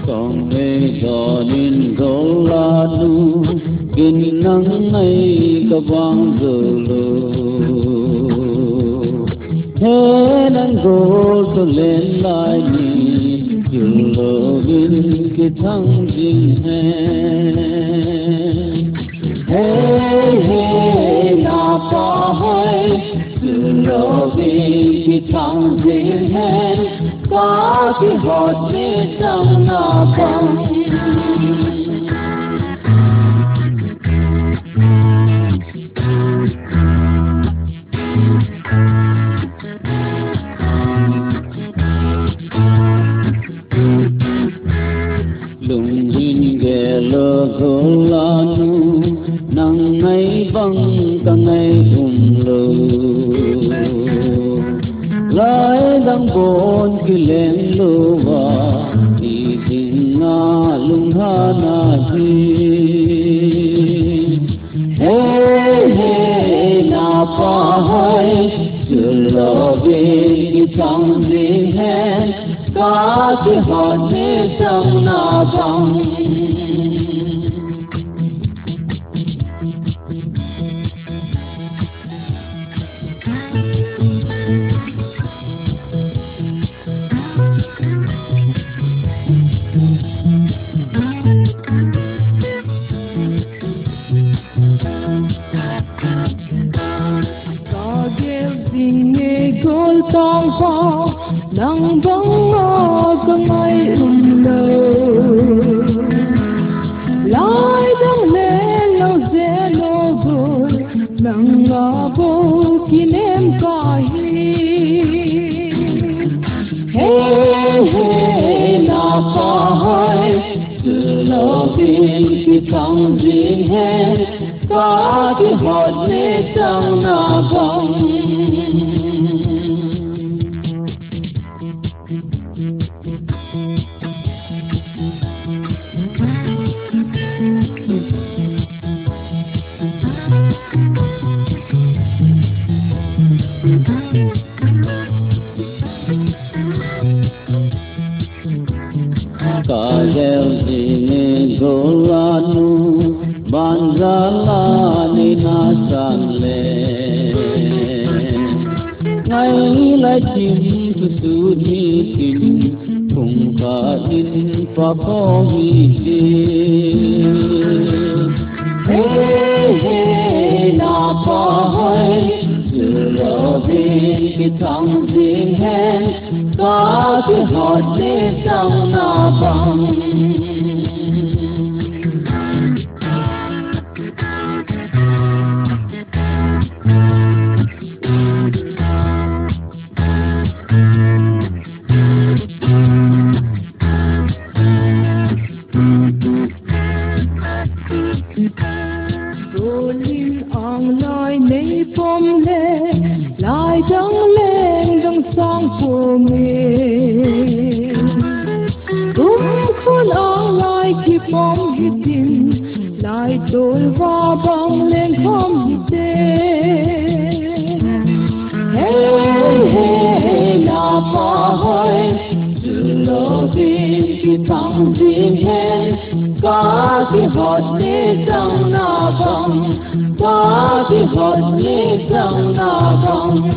Con mê gió nên gấu la nu kinh nắng này cả vang giờ lờ thế nên gấu tôi lên lại nhìn chiều lờ bên cái thăng dinh hey hey na pa hai chiều lờ bên cái thăng dinh có kihot đi trong nabang Lamkholhing Haokip nang ngay băng cả ngày lơ lại đang buồn khi lên lô và thì tình nga lung ha na hi hey hey na pa hai chưa lo về cái trong gì hết có cái hồn hết trong nabang tong ho nang bang o ka mai lo lai dang le lo ze lo go nang nga bo kinem ka hi hey hey na pa hai lo bin ki tang jin hai ka ki hot ne tang na bang Ka gieo dine golanu banzala ni na sanle ngay lại chim tu đi tìm cùng cả in pa po hi hey hey na pa hai lo bin ki thang ding hen có cái hot đi trong nabang ang lai nei pom le lai dang lên dang sang phu mi khôn ang lai ki pom hi tin lai tol va bang lên pom hi te hey hey na pa hai lo bin ki tang din hen có cái hot đi trong nabang có cái hot đi trong nabang